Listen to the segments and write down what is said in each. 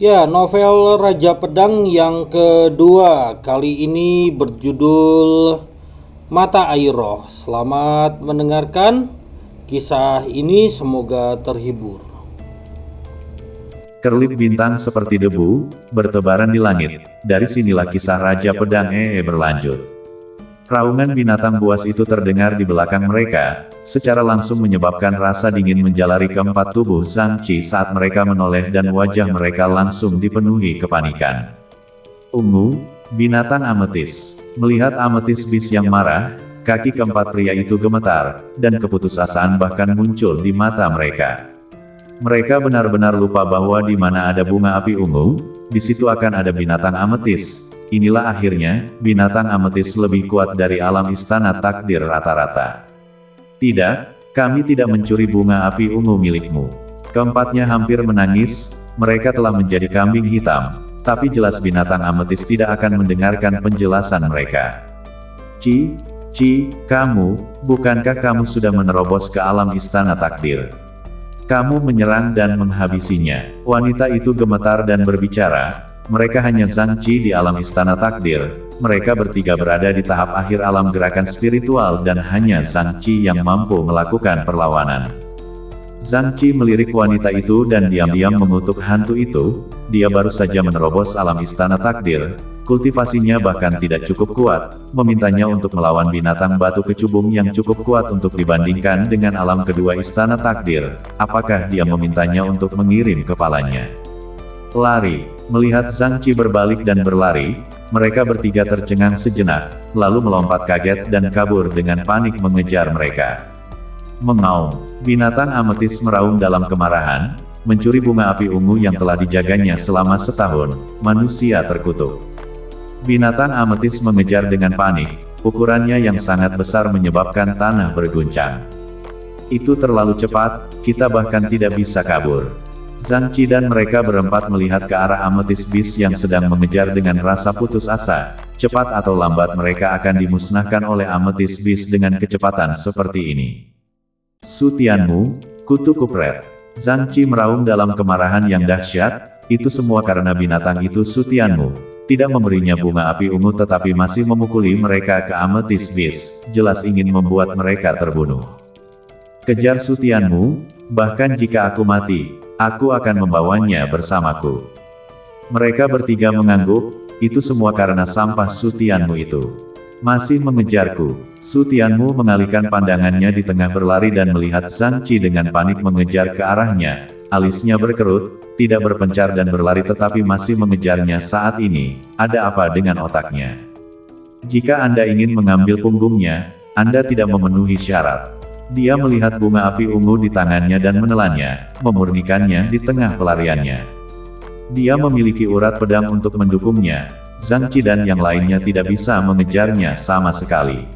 Ya, novel Raja Pedang yang kedua kali ini berjudul Mata Air Roh. Selamat mendengarkan kisah ini, semoga terhibur. Kerlip bintang seperti debu, bertebaran di langit. Dari sinilah kisah Raja Pedang berlanjut. Raungan binatang buas itu terdengar di belakang mereka, secara langsung menyebabkan rasa dingin menjalari keempat tubuh Zhang Qi saat mereka menoleh dan wajah mereka langsung dipenuhi kepanikan. Ungu, binatang ametis. Melihat ametis bis yang marah, kaki keempat pria itu gemetar, dan keputusasaan bahkan muncul di mata mereka. Mereka benar-benar lupa bahwa di mana ada bunga api ungu, di situ akan ada binatang ametis. Inilah akhirnya, binatang ametis lebih kuat dari alam istana takdir rata-rata. Tidak, kami tidak mencuri bunga api ungu milikmu. Keempatnya hampir menangis, mereka telah menjadi kambing hitam, tapi jelas binatang ametis tidak akan mendengarkan penjelasan mereka. Ci, kamu, bukankah kamu sudah menerobos ke alam istana takdir? Kamu menyerang dan menghabisinya. Wanita itu gemetar dan berbicara, mereka hanya Zhang Qi di alam istana takdir, mereka bertiga berada di tahap akhir alam gerakan spiritual dan hanya Zhang Qi yang mampu melakukan perlawanan. Zhang Qi melirik wanita itu dan diam-diam mengutuk hantu itu, dia baru saja menerobos alam istana takdir, kultivasinya bahkan tidak cukup kuat, memintanya untuk melawan binatang batu kecubung yang cukup kuat untuk dibandingkan dengan alam kedua istana takdir, apakah dia memintanya untuk mengirim kepalanya? Lari. Melihat Zhang Qi berbalik dan berlari, mereka bertiga tercengang sejenak, lalu melompat kaget dan kabur dengan panik mengejar mereka. Mengaum. Binatang ametis meraung dalam kemarahan, mencuri bunga api ungu yang telah dijaganya selama setahun, manusia terkutuk. Binatang ametis mengejar dengan panik, ukurannya yang sangat besar menyebabkan tanah berguncang. Itu terlalu cepat, kita bahkan tidak bisa kabur. Zhang Qi dan mereka berempat melihat ke arah ametis bis yang sedang mengejar dengan rasa putus asa. Cepat atau lambat mereka akan dimusnahkan oleh ametis bis dengan kecepatan seperti ini. Su Tianmu, kutu kupret. Zhang Qi meraung dalam kemarahan yang dahsyat, itu semua karena binatang itu Su Tianmu. Tidak memberinya bunga api ungu tetapi masih memukuli mereka ke ametis bis, jelas ingin membuat mereka terbunuh. Kejar Su Tianmu, bahkan jika aku mati, aku akan membawanya bersamaku. Mereka bertiga mengangguk, itu semua karena sampah Su Tianmu itu. Masih mengejarku. Su Tianmu mengalihkan pandangannya di tengah berlari dan melihat Zhang Qi dengan panik mengejar ke arahnya. Alisnya berkerut, tidak berpencar dan berlari tetapi masih mengejarnya saat ini. Ada apa dengan otaknya? Jika Anda ingin mengambil punggungnya, Anda tidak memenuhi syarat. Dia melihat bunga api ungu di tangannya dan menelannya, memurnikannya di tengah pelariannya. Dia memiliki urat pedang untuk mendukungnya. Zhang Qi dan yang lainnya tidak bisa mengejarnya sama sekali.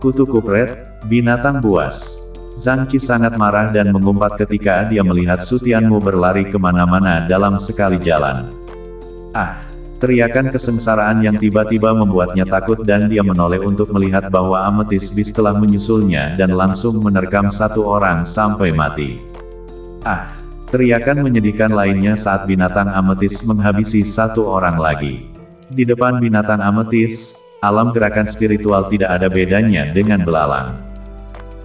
Kutu kupret, binatang buas. Zhang Qi sangat marah dan mengumpat ketika dia melihat Su Tianmu berlari kemana-mana dalam sekali jalan. Ah! Teriakan kesengsaraan yang tiba-tiba membuatnya takut dan dia menoleh untuk melihat bahwa ametis bis telah menyusulnya dan langsung menerkam satu orang sampai mati. Ah! Teriakan menyedihkan lainnya saat binatang ametis menghabisi satu orang lagi. Di depan binatang ametis, alam gerakan spiritual tidak ada bedanya dengan belalang.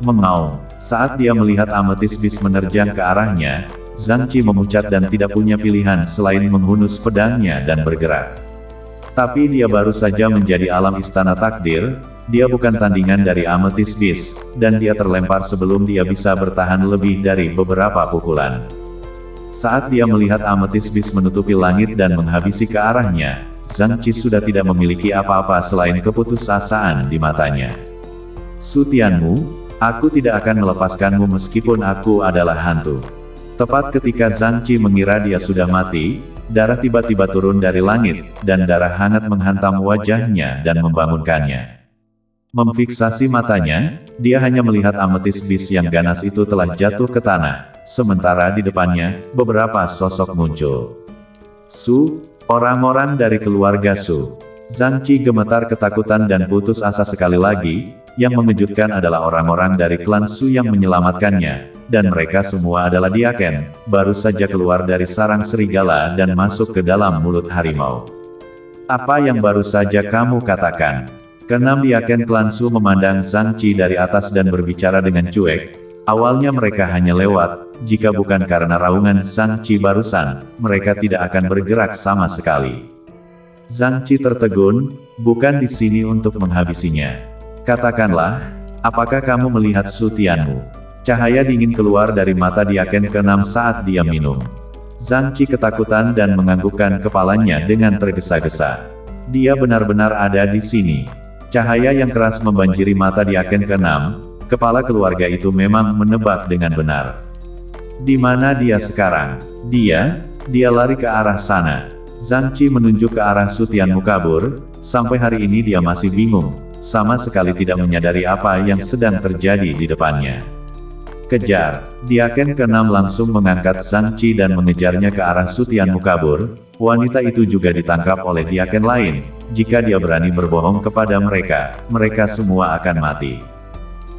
Mengaum. Saat dia melihat ametis bis menerjang ke arahnya, Zhang Qi memucat dan tidak punya pilihan selain menghunus pedangnya dan bergerak. Tapi dia baru saja menjadi alam istana takdir, dia bukan tandingan dari ametis bis, dan dia terlempar sebelum dia bisa bertahan lebih dari beberapa pukulan. Saat dia melihat ametis bis menutupi langit dan menghabisi ke arahnya, Zhang Qi sudah tidak memiliki apa-apa selain keputusasaan di matanya. Su Tianmu, aku tidak akan melepaskanmu meskipun aku adalah hantu. Tepat ketika Zhang Qi mengira dia sudah mati, darah tiba-tiba turun dari langit, dan darah hangat menghantam wajahnya dan membangunkannya. Memfiksasi matanya, dia hanya melihat ametis bis yang ganas itu telah jatuh ke tanah, sementara di depannya, beberapa sosok muncul. Su, orang-orang dari keluarga Su. Zhang Qi gemetar ketakutan dan putus asa sekali lagi, yang mengejutkan adalah orang-orang dari klan Su yang menyelamatkannya, dan mereka semua adalah Diaken, baru saja keluar dari sarang serigala dan masuk ke dalam mulut harimau. Apa yang baru saja kamu katakan? Keenam Diaken klan Su memandang Zhang Qi dari atas dan berbicara dengan cuek. Awalnya mereka hanya lewat, jika bukan karena raungan Zhang Qi barusan, mereka tidak akan bergerak sama sekali. Zhang Qi tertegun, bukan di sini untuk menghabisinya. Katakanlah, apakah kamu melihat Su Tianmu? Cahaya dingin keluar dari mata Diaken keenam saat dia minum. Zhang Qi ketakutan dan menganggukkan kepalanya dengan tergesa-gesa. Dia benar-benar ada di sini. Cahaya yang keras membanjiri mata Diaken keenam. Kepala keluarga itu memang menebak dengan benar. Di mana dia sekarang? Dia lari ke arah sana. Zhang Qi menunjuk ke arah Su Tianmu kabur. Sampai hari ini dia masih bingung, sama sekali tidak menyadari apa yang sedang terjadi di depannya. Kejar! Diaken keenam langsung mengangkat Zhang Qi dan mengejarnya ke arah Su Tianmu kabur. Wanita itu juga ditangkap oleh Diaken lain. Jika dia berani berbohong kepada mereka, mereka semua akan mati.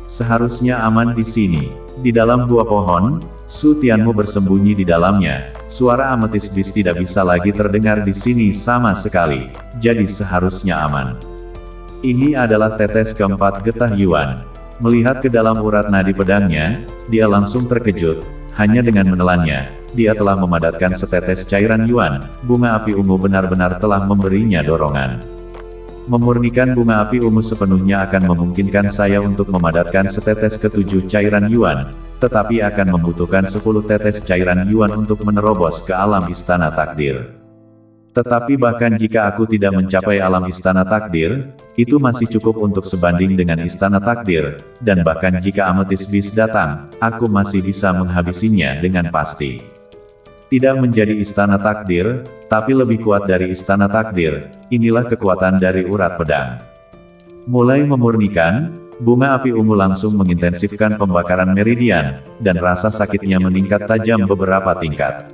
Seharusnya aman di sini. Di dalam gua pohon, Su Tianmu bersembunyi di dalamnya. Suara ametis bis tidak bisa lagi terdengar di sini sama sekali. Jadi seharusnya aman. Ini adalah tetes keempat getah Yuan. Melihat ke dalam urat nadi pedangnya, dia langsung terkejut. Hanya dengan menelannya, dia telah memadatkan setetes cairan Yuan. Bunga api ungu benar-benar telah memberinya dorongan. Memurnikan bunga api ungu sepenuhnya akan memungkinkan saya untuk memadatkan setetes ketujuh cairan Yuan, tetapi akan membutuhkan 10 tetes cairan Yuan untuk menerobos ke alam istana takdir. Tetapi bahkan jika aku tidak mencapai alam istana takdir, itu masih cukup untuk sebanding dengan istana takdir, dan bahkan jika ametis bis datang, aku masih bisa menghabisinya dengan pasti. Tidak menjadi istana takdir, tapi lebih kuat dari istana takdir. Inilah kekuatan dari urat pedang. Mulai memurnikan, bunga api ungu langsung mengintensifkan pembakaran meridian, dan rasa sakitnya meningkat tajam beberapa tingkat.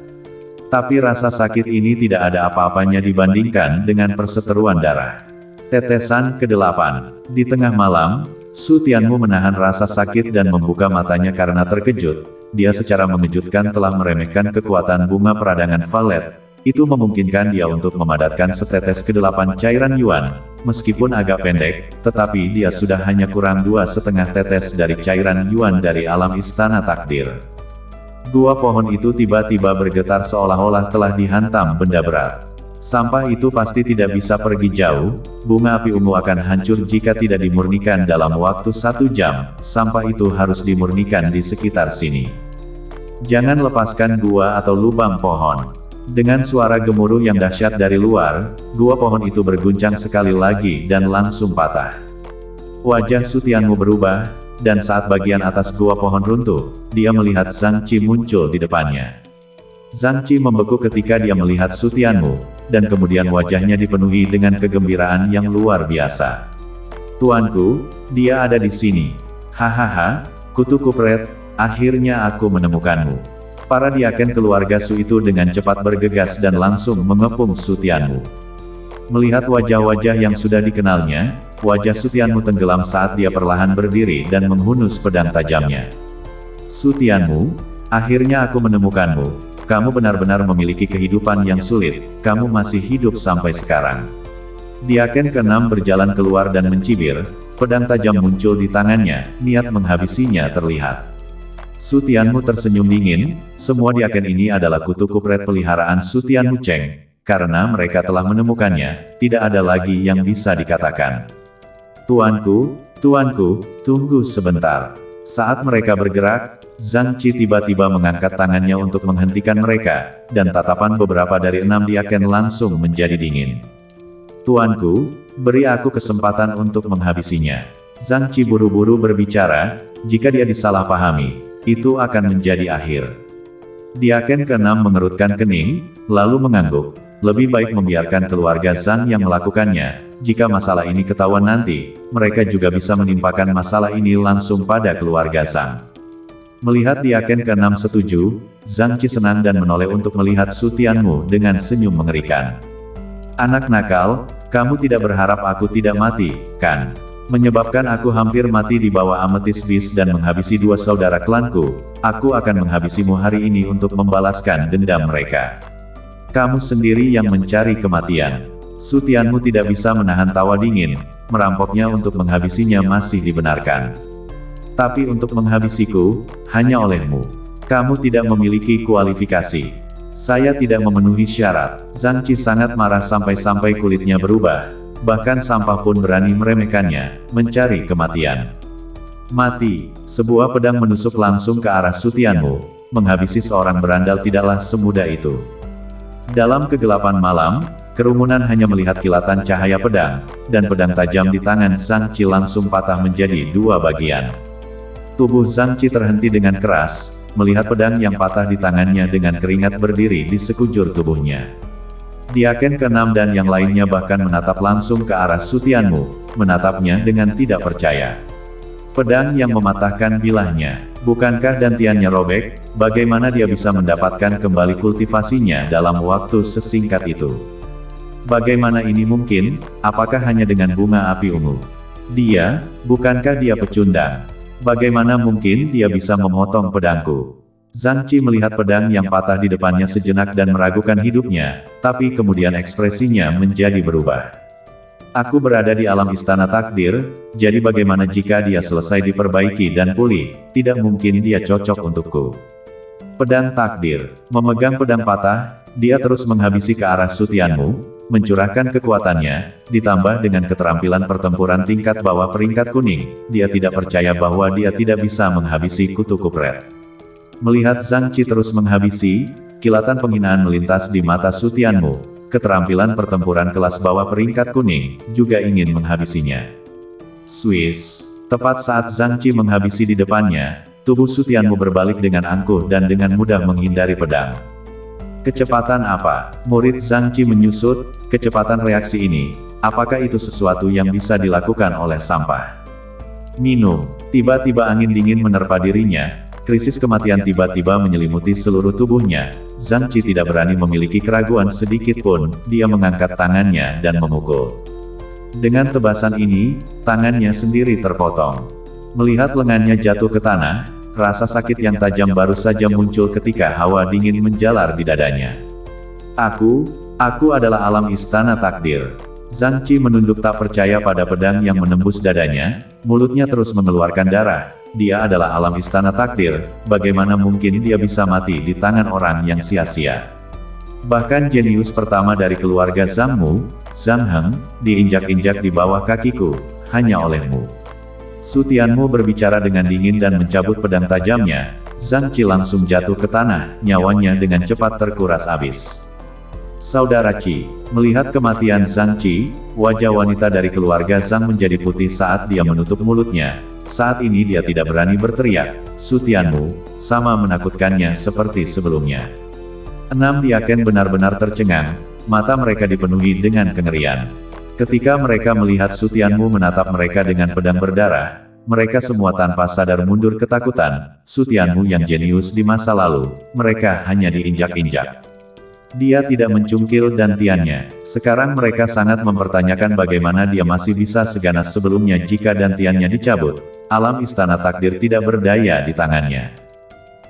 Tapi rasa sakit ini tidak ada apa-apanya dibandingkan dengan perseteruan darah. Tetesan ke-8. Di tengah malam, Su Tianmu menahan rasa sakit dan membuka matanya karena terkejut. Dia secara mengejutkan telah meremehkan kekuatan bunga peradangan Valet. Itu memungkinkan dia untuk memadatkan setetes ke-8 cairan Yuan. Meskipun agak pendek, tetapi dia sudah hanya kurang 2,5 tetes dari cairan Yuan dari alam istana takdir. Gua pohon itu tiba-tiba bergetar seolah-olah telah dihantam benda berat. Sampah itu pasti tidak bisa pergi jauh. Bunga api ungu akan hancur jika tidak dimurnikan dalam waktu 1 jam. Sampah itu harus dimurnikan di sekitar sini. Jangan lepaskan gua atau lubang pohon. Dengan suara gemuruh yang dahsyat dari luar, gua pohon itu berguncang sekali lagi dan langsung patah. Wajah Su Tianmu berubah, dan saat bagian atas gua pohon runtuh, dia melihat Zhang Qi muncul di depannya. Zhang Qi membeku ketika dia melihat Su Tianmu, dan kemudian wajahnya dipenuhi dengan kegembiraan yang luar biasa. Tuanku, dia ada di sini. Hahaha, kutu kupret, akhirnya aku menemukanmu. Para Diaken keluarga Su itu dengan cepat bergegas dan langsung mengepung Su Tianmu. Melihat wajah-wajah yang sudah dikenalnya, wajah Su Tianmu tenggelam saat dia perlahan berdiri dan menghunus pedang tajamnya. Su Tianmu, akhirnya aku menemukanmu. Kamu benar-benar memiliki kehidupan yang sulit, kamu masih hidup sampai sekarang. Diaken ke-6 berjalan keluar dan mencibir, pedang tajam muncul di tangannya, niat menghabisinya terlihat. Su Tianmu tersenyum dingin, semua Diaken ini adalah kutu kupret peliharaan Su Tianmu Cheng. Karena mereka telah menemukannya, tidak ada lagi yang bisa dikatakan. Tuanku, tunggu sebentar. Saat mereka bergerak, Zhang Qi tiba-tiba mengangkat tangannya untuk menghentikan mereka, dan tatapan beberapa dari 6 Diaken langsung menjadi dingin. Tuanku, beri aku kesempatan untuk menghabisinya. Zhang Qi buru-buru berbicara, jika dia disalahpahami, itu akan menjadi akhir. Diaken ke-6 mengerutkan kening, lalu mengangguk. Lebih baik membiarkan keluarga Zhang yang melakukannya. Jika masalah ini ketahuan nanti, mereka juga bisa menimpakan masalah ini langsung pada keluarga Zhang. Melihat Diaken ke-6 setuju, Zhang Qi senang dan menoleh untuk melihat Su Tianmu dengan senyum mengerikan. Anak nakal, kamu tidak berharap aku tidak mati, kan? menyebabkan aku hampir mati di bawah ametis bis dan menghabisi dua saudara klanku. Aku akan menghabisimu hari ini untuk membalaskan dendam mereka. Kamu sendiri yang mencari kematian. Su Tianmu tidak bisa menahan tawa dingin, merampoknya untuk menghabisinya masih dibenarkan. Tapi untuk menghabisiku, hanya olehmu. Kamu tidak memiliki kualifikasi. Saya tidak memenuhi syarat. Zhang Qi sangat marah sampai-sampai kulitnya berubah. Bahkan sampah pun berani meremehkannya, mencari kematian. Mati, sebuah pedang menusuk langsung ke arah Su Tianmu. Menghabisi seorang berandal tidaklah semudah itu. Dalam kegelapan malam, kerumunan hanya melihat kilatan cahaya pedang, dan pedang tajam di tangan Zhang Qi langsung patah menjadi dua bagian. Tubuh Zhang Qi terhenti dengan keras, melihat pedang yang patah di tangannya dengan keringat berdiri di sekujur tubuhnya. Diaken ke-6 dan yang lainnya bahkan menatap langsung ke arah Su Tianmu, menatapnya dengan tidak percaya. Pedang yang mematahkan bilahnya, bukankah dantiannya robek? Bagaimana dia bisa mendapatkan kembali kultivasinya dalam waktu sesingkat itu? Bagaimana ini mungkin? Apakah hanya dengan bunga api ungu? Bukankah dia pecundang? Bagaimana mungkin dia bisa memotong pedangku? Zhang Qi melihat pedang yang patah di depannya sejenak dan meragukan hidupnya, tapi kemudian ekspresinya menjadi berubah. Aku berada di alam istana takdir, jadi bagaimana jika dia selesai diperbaiki dan pulih? Tidak mungkin dia cocok untukku. Pedang takdir, memegang pedang patah, dia terus menghabisi ke arah Su Tianmu, mencurahkan kekuatannya, ditambah dengan keterampilan pertempuran tingkat bawah peringkat kuning, dia tidak percaya bahwa dia tidak bisa menghabisi kutu kupret. Melihat Zhang Qi terus menghabisi, kilatan penghinaan melintas di mata Su Tianmu. Keterampilan pertempuran kelas bawah peringkat kuning, juga ingin menghabisinya. Swiss, tepat saat Zhang Qi menghabisi di depannya, tubuh Su Tianmu berbalik dengan angkuh dan dengan mudah menghindari pedang. Kecepatan apa? Murid Zhang Qi menyusut, kecepatan reaksi ini, apakah itu sesuatu yang bisa dilakukan oleh sampah? Minum, tiba-tiba angin dingin menerpa dirinya. Krisis kematian tiba-tiba menyelimuti seluruh tubuhnya. Zhang Qi tidak berani memiliki keraguan sedikit pun, dia mengangkat tangannya dan memukul. Dengan tebasan ini, tangannya sendiri terpotong. Melihat lengannya jatuh ke tanah, rasa sakit yang tajam baru saja muncul ketika hawa dingin menjalar di dadanya. Aku adalah alam istana takdir. Zhang Qi menunduk tak percaya pada pedang yang menembus dadanya, mulutnya terus mengeluarkan darah. Dia adalah alam istana takdir, bagaimana mungkin dia bisa mati di tangan orang yang sia-sia. Bahkan jenius pertama dari keluarga Zhangmu, Zhang Heng, diinjak-injak di bawah kakiku, hanya olehmu. Su Tianmu berbicara dengan dingin dan mencabut pedang tajamnya. Zhang Qi langsung jatuh ke tanah, nyawanya dengan cepat terkuras habis. Saudara Qi, melihat kematian Zhang Qi, wajah wanita dari keluarga Zhang menjadi putih saat dia menutup mulutnya. Saat ini dia tidak berani berteriak. Su Tianmu, sama menakutkannya seperti sebelumnya. 6 diaken benar-benar tercengang, mata mereka dipenuhi dengan kengerian. Ketika mereka melihat Su Tianmu menatap mereka dengan pedang berdarah, mereka semua tanpa sadar mundur ketakutan. Su Tianmu yang jenius di masa lalu, mereka hanya diinjak-injak. Dia tidak mencungkil dantiannya. Sekarang mereka sangat mempertanyakan bagaimana dia masih bisa seganas sebelumnya jika dantiannya dicabut. Alam istana takdir tidak berdaya di tangannya.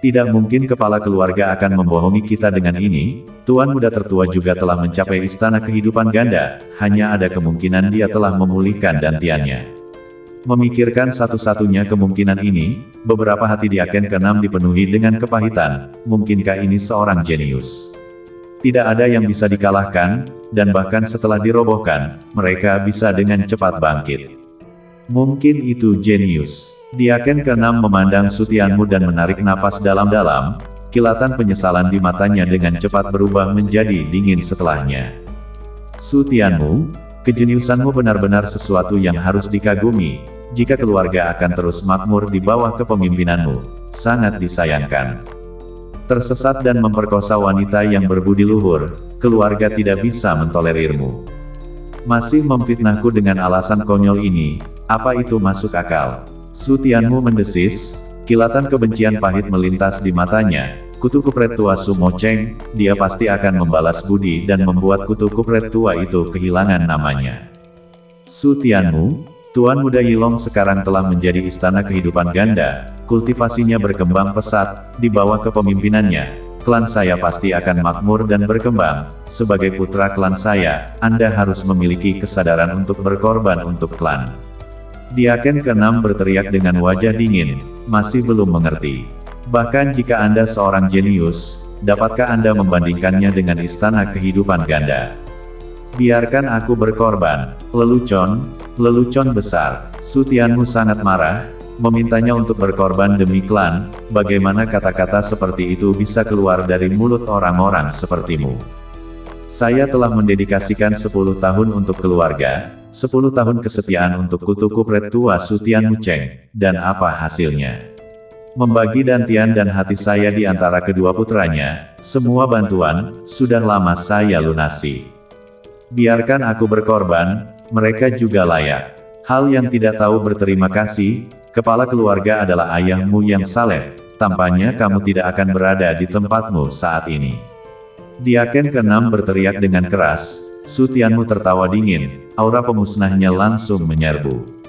Tidak mungkin kepala keluarga akan membohongi kita dengan ini. Tuan muda tertua juga telah mencapai istana kehidupan ganda. Hanya ada kemungkinan dia telah memulihkan dantiannya. Memikirkan satu-satunya kemungkinan ini, beberapa hati diaken ke-6 dipenuhi dengan kepahitan. Mungkinkah ini seorang jenius? Tidak ada yang bisa dikalahkan, dan bahkan setelah dirobohkan, mereka bisa dengan cepat bangkit. Mungkin itu jenius. Diaken ke-6 memandang Su Tianmu dan menarik napas dalam-dalam, kilatan penyesalan di matanya dengan cepat berubah menjadi dingin setelahnya. Su Tianmu, kejeniusanmu benar-benar sesuatu yang harus dikagumi. Jika keluarga akan terus makmur di bawah kepemimpinanmu, sangat disayangkan. Tersesat dan memperkosa wanita yang berbudi luhur, keluarga tidak bisa mentolerirmu. Masih memfitnahku dengan alasan konyol ini, apa itu masuk akal? Su Tianmu mendesis, kilatan kebencian pahit melintas di matanya. Kutu kupret tua Su Mo Cheng, dia pasti akan membalas budi dan membuat kutu kupret tua itu kehilangan namanya. Su Tianmu, Tuan Muda Yilong sekarang telah menjadi istana kehidupan ganda, kultivasinya berkembang pesat, di bawah kepemimpinannya, klan saya pasti akan makmur dan berkembang. Sebagai putra klan saya, Anda harus memiliki kesadaran untuk berkorban untuk klan. Diaken ke-6 berteriak dengan wajah dingin, masih belum mengerti. Bahkan jika Anda seorang jenius, dapatkah Anda membandingkannya dengan istana kehidupan ganda? Biarkan aku berkorban, lelucon besar. Su Tianmu sangat marah, memintanya untuk berkorban demi klan. Bagaimana kata-kata seperti itu bisa keluar dari mulut orang-orang sepertimu? Saya telah mendedikasikan 10 tahun untuk keluarga, 10 tahun kesetiaan untuk kutu kupret tua Su Tianmu Cheng, dan apa hasilnya? Membagi dantian dan hati saya di antara kedua putranya, semua bantuan, sudah lama saya lunasi. Biarkan aku berkorban, mereka juga layak. Hal yang tidak tahu berterima kasih, kepala keluarga adalah ayahmu yang saleh, tampaknya kamu tidak akan berada di tempatmu saat ini. Diaken ke-6 berteriak dengan keras, Su Tianmu tertawa dingin, aura pemusnahnya langsung menyerbu.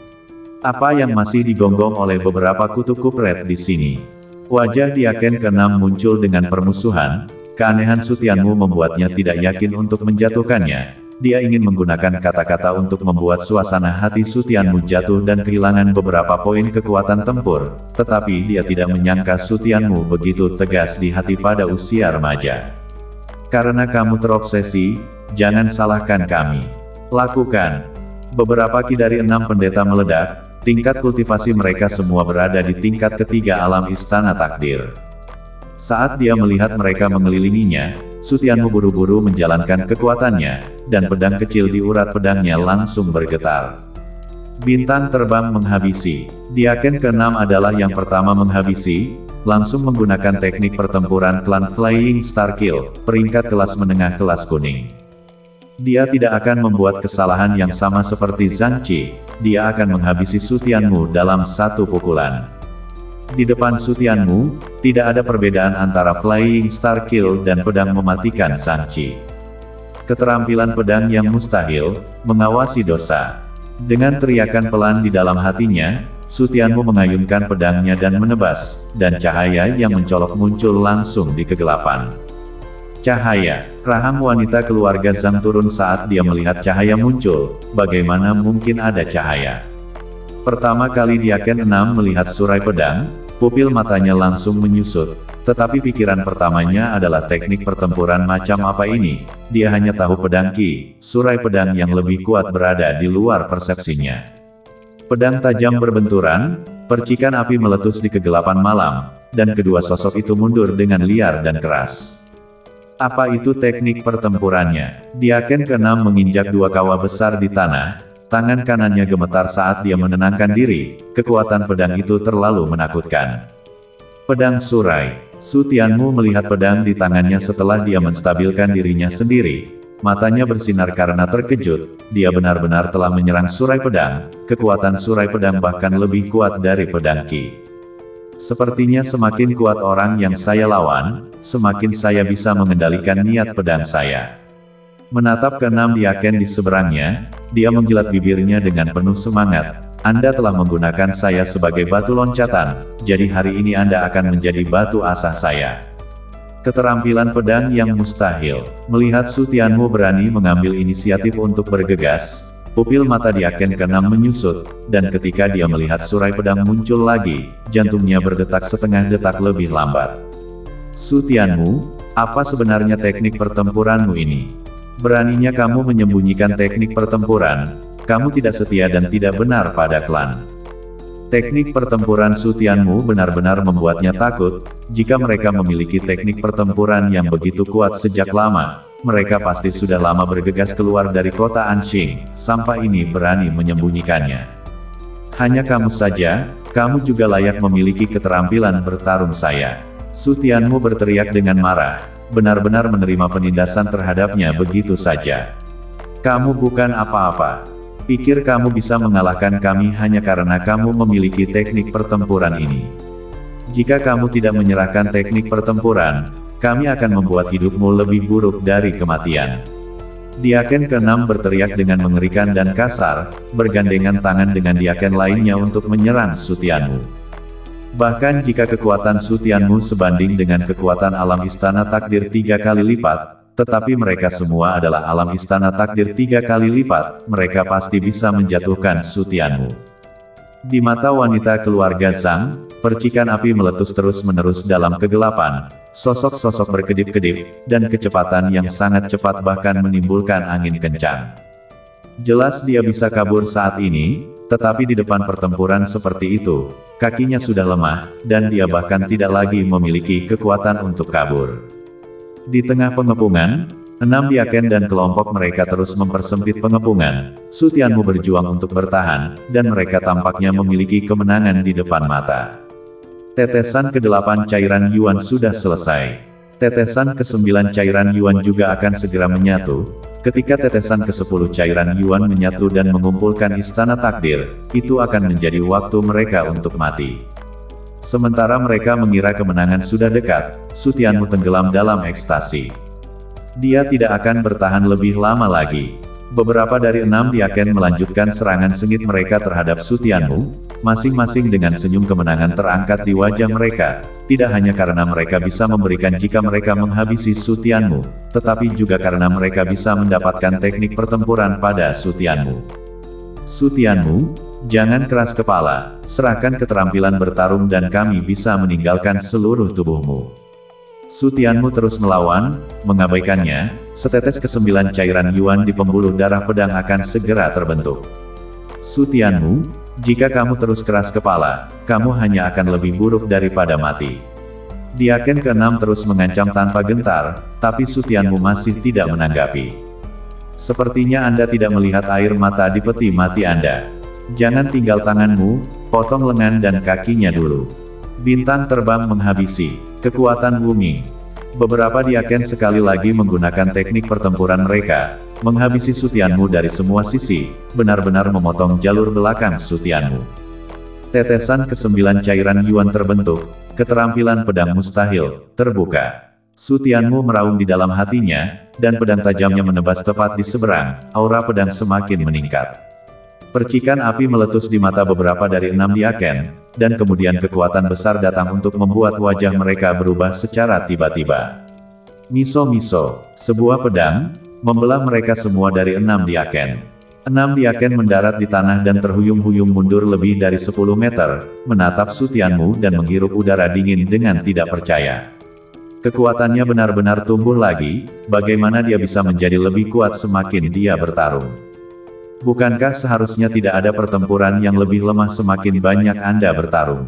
Apa yang masih digonggong oleh beberapa kutu kupret di sini? Wajah Diaken ke-6 muncul dengan permusuhan, keanehan Su Tianmu membuatnya tidak yakin untuk menjatuhkannya. Dia ingin menggunakan kata-kata untuk membuat suasana hati Su Tianmu jatuh dan kehilangan beberapa poin kekuatan tempur, tetapi dia tidak menyangka Su Tianmu begitu tegas di hati pada usia remaja. Karena kamu terobsesi, jangan salahkan kami. Lakukan. Beberapa ki dari 6 pendeta meledak, tingkat kultivasi mereka semua berada di tingkat ketiga alam istana takdir. Saat dia melihat mereka mengelilinginya, Su Tianmu buru-buru menjalankan kekuatannya, dan pedang kecil di urat pedangnya langsung bergetar. Bintang terbang menghabisi. Diaken ke-6 adalah yang pertama menghabisi, langsung menggunakan teknik pertempuran klan Flying Star Kill, peringkat kelas menengah kelas kuning. Dia tidak akan membuat kesalahan yang sama seperti Zhang Qi, dia akan menghabisi Su Tianmu dalam satu pukulan. Di depan Su Tianmu, tidak ada perbedaan antara Flying Star Kill dan pedang mematikan Zhang Qi. Keterampilan pedang yang mustahil, mengawasi dosa. Dengan teriakan pelan di dalam hatinya, Su Tianmu mengayunkan pedangnya dan menebas, dan cahaya yang mencolok muncul langsung di kegelapan. Cahaya, rahang wanita keluarga Zhang turun saat dia melihat cahaya muncul, bagaimana mungkin ada cahaya? Pertama kali Diaken 6 melihat surai pedang, pupil matanya langsung menyusut, tetapi pikiran pertamanya adalah teknik pertempuran macam apa ini, dia hanya tahu pedang ki, surai pedang yang lebih kuat berada di luar persepsinya. Pedang tajam berbenturan, percikan api meletus di kegelapan malam, dan kedua sosok itu mundur dengan liar dan keras. Apa itu teknik pertempurannya? Diaken ke-6 menginjak 2 kawah besar di tanah, tangan kanannya gemetar saat dia menenangkan diri, kekuatan pedang itu terlalu menakutkan. Pedang surai. Su Tianmu melihat pedang di tangannya setelah dia menstabilkan dirinya sendiri. Matanya bersinar karena terkejut, dia benar-benar telah menyerang surai pedang, kekuatan surai pedang bahkan lebih kuat dari pedang ki. Sepertinya semakin kuat orang yang saya lawan, semakin saya bisa mengendalikan niat pedang saya. Menatap ke-6 Diaken di seberangnya, dia menjilat bibirnya dengan penuh semangat. Anda telah menggunakan saya sebagai batu loncatan, jadi hari ini Anda akan menjadi batu asah saya. Keterampilan pedang yang mustahil. Melihat Su Tianmu berani mengambil inisiatif untuk bergegas, pupil mata Diaken ke-6 menyusut, dan ketika dia melihat surai pedang muncul lagi, jantungnya berdetak setengah detak lebih lambat. Su Tianmu, apa sebenarnya teknik pertempuranmu ini? Beraninya kamu menyembunyikan teknik pertempuran, kamu tidak setia dan tidak benar pada klan. Teknik pertempuran Su Tianmu benar-benar membuatnya takut, jika mereka memiliki teknik pertempuran yang begitu kuat sejak lama, mereka pasti sudah lama bergegas keluar dari kota Anxing, sampai ini berani menyembunyikannya. Hanya kamu saja, kamu juga layak memiliki keterampilan bertarung saya. Su Tianmu berteriak dengan marah, benar-benar menerima penindasan terhadapnya begitu saja. Kamu bukan apa-apa. Pikir kamu bisa mengalahkan kami hanya karena kamu memiliki teknik pertempuran ini. Jika kamu tidak menyerahkan teknik pertempuran, kami akan membuat hidupmu lebih buruk dari kematian. Diaken ke-6 berteriak dengan mengerikan dan kasar, bergandengan tangan dengan diaken lainnya untuk menyerang Su Tianmu. Bahkan jika kekuatan Su Tianmu sebanding dengan kekuatan alam istana takdir 3 kali lipat, tetapi mereka semua adalah alam istana takdir 3 kali lipat, mereka pasti bisa menjatuhkan Su Tianmu. Di mata wanita keluarga Zhang, percikan api meletus terus-menerus dalam kegelapan, sosok-sosok berkedip-kedip, dan kecepatan yang sangat cepat bahkan menimbulkan angin kencang. Jelas dia bisa kabur saat ini, tetapi di depan pertempuran seperti itu, kakinya sudah lemah, dan dia bahkan tidak lagi memiliki kekuatan untuk kabur. Di tengah pengepungan, 6 diaken dan kelompok mereka terus mempersempit pengepungan. Su Tianmu berjuang untuk bertahan, dan mereka tampaknya memiliki kemenangan di depan mata. Tetesan ke-8 cairan Yuan sudah selesai. Tetesan ke-9 cairan Yuan juga akan segera menyatu. Ketika tetesan ke-10 cairan Yuan menyatu dan mengumpulkan istana takdir, itu akan menjadi waktu mereka untuk mati. Sementara mereka mengira kemenangan sudah dekat, Su Tianmu tenggelam dalam ekstasi. Dia tidak akan bertahan lebih lama lagi. Beberapa dari 6 diaken melanjutkan serangan sengit mereka terhadap Su Tianmu, masing-masing dengan senyum kemenangan terangkat di wajah mereka, tidak hanya karena mereka bisa memberikan jika mereka menghabisi Su Tianmu, tetapi juga karena mereka bisa mendapatkan teknik pertempuran pada Su Tianmu. Su Tianmu, jangan keras kepala, serahkan keterampilan bertarung dan kami bisa meninggalkan seluruh tubuhmu. Su Tianmu terus melawan, mengabaikannya, setetes ke-9 cairan Yuan di pembuluh darah pedang akan segera terbentuk. Su Tianmu, jika kamu terus keras kepala, kamu hanya akan lebih buruk daripada mati. Diaken ke-6 terus mengancam tanpa gentar, tapi Su Tianmu masih tidak menanggapi. Sepertinya Anda tidak melihat air mata di peti mati Anda. Jangan tinggal tanganmu, potong lengan dan kakinya dulu. Bintang terbang menghabisi kekuatan Wuming. Beberapa diaken sekali lagi menggunakan teknik pertempuran mereka, menghabisi Su Tianmu dari semua sisi, benar-benar memotong jalur belakang Su Tianmu. Tetesan ke-9 cairan Yuan terbentuk, keterampilan pedang mustahil terbuka. Su Tianmu meraung di dalam hatinya, dan pedang tajamnya menebas tepat di seberang, aura pedang semakin meningkat. Percikan api meletus di mata beberapa dari 6 diaken, dan kemudian kekuatan besar datang untuk membuat wajah mereka berubah secara tiba-tiba. Miso-miso, sebuah pedang, membelah mereka semua dari 6 diaken. 6 diaken mendarat di tanah dan terhuyung-huyung mundur lebih dari 10 meter, menatap Su Tianmu dan menghirup udara dingin dengan tidak percaya. Kekuatannya benar-benar tumbuh lagi, bagaimana dia bisa menjadi lebih kuat semakin dia bertarung. Bukankah seharusnya tidak ada pertempuran yang lebih lemah semakin banyak Anda bertarung?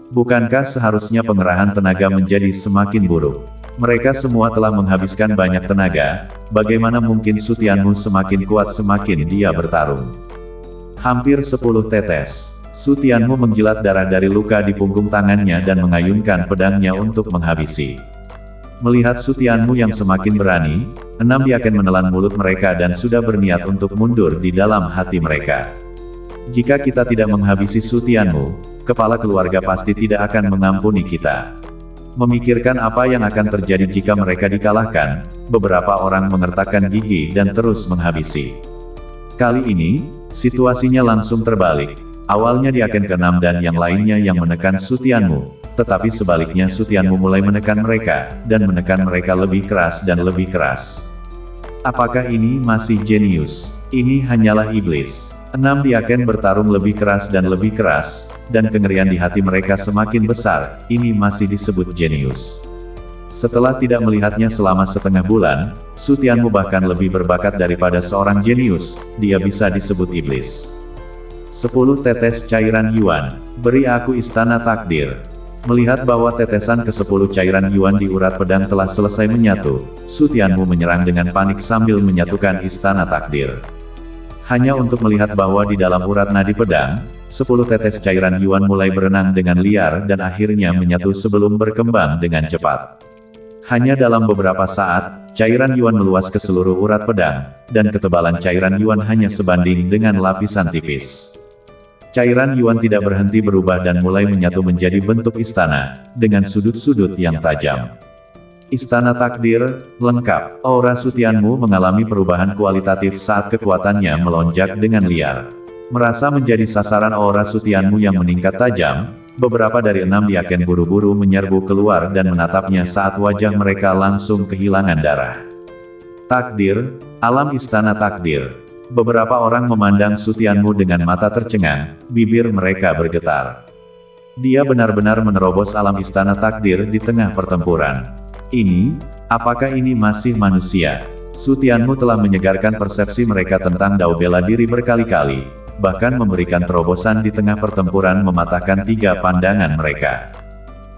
Bukankah seharusnya pengerahan tenaga menjadi semakin buruk? Mereka semua telah menghabiskan banyak tenaga, bagaimana mungkin Su Tianmu semakin kuat semakin dia bertarung? Hampir 10 tetes. Su Tianmu menjilat darah dari luka di punggung tangannya dan mengayunkan pedangnya untuk menghabisi. Melihat Su Tianmu yang semakin berani, 6 diaken menelan mulut mereka dan sudah berniat untuk mundur di dalam hati mereka. Jika kita tidak menghabisi Su Tianmu, kepala keluarga pasti tidak akan mengampuni kita. Memikirkan apa yang akan terjadi jika mereka dikalahkan, beberapa orang mengertakkan gigi dan terus menghabisi. Kali ini, situasinya langsung terbalik. Awalnya diaken ke-6 dan yang lainnya yang menekan Su Tianmu, tetapi sebaliknya Su Tianmu mulai menekan mereka, dan menekan mereka lebih keras dan lebih keras. Apakah ini masih jenius? Ini hanyalah iblis. 6 diaken bertarung lebih keras, dan kengerian di hati mereka semakin besar. Ini masih disebut jenius. Setelah tidak melihatnya selama setengah bulan, Su Tianmu bahkan lebih berbakat daripada seorang jenius, dia bisa disebut iblis. 10 tetes cairan Yuan, beri aku istana takdir. Melihat bahwa tetesan ke-10 cairan Yuan di urat pedang telah selesai menyatu, Su Tianmu menyerang dengan panik sambil menyatukan istana takdir. Hanya untuk melihat bahwa di dalam urat nadi pedang, 10 tetes cairan Yuan mulai berenang dengan liar dan akhirnya menyatu sebelum berkembang dengan cepat. Hanya dalam beberapa saat, cairan Yuan meluas ke seluruh urat pedang, dan ketebalan cairan Yuan hanya sebanding dengan lapisan tipis. Cairan Yuan tidak berhenti berubah dan mulai menyatu menjadi bentuk istana, dengan sudut-sudut yang tajam. Istana takdir, lengkap. Aura Sutianmu mengalami perubahan kualitatif saat kekuatannya melonjak dengan liar. Merasa menjadi sasaran aura Sutianmu yang meningkat tajam, beberapa dari 6 Diaken buru-buru menyerbu keluar dan menatapnya saat wajah mereka langsung kehilangan darah. Takdir, alam istana takdir. Beberapa orang memandang Sutianmu dengan mata tercengang, bibir mereka bergetar. Dia benar-benar menerobos alam istana takdir di tengah pertempuran. Apakah ini masih manusia? Sutianmu telah menyegarkan persepsi mereka tentang dao bela diri berkali-kali, bahkan memberikan terobosan di tengah pertempuran mematahkan 3 pandangan mereka.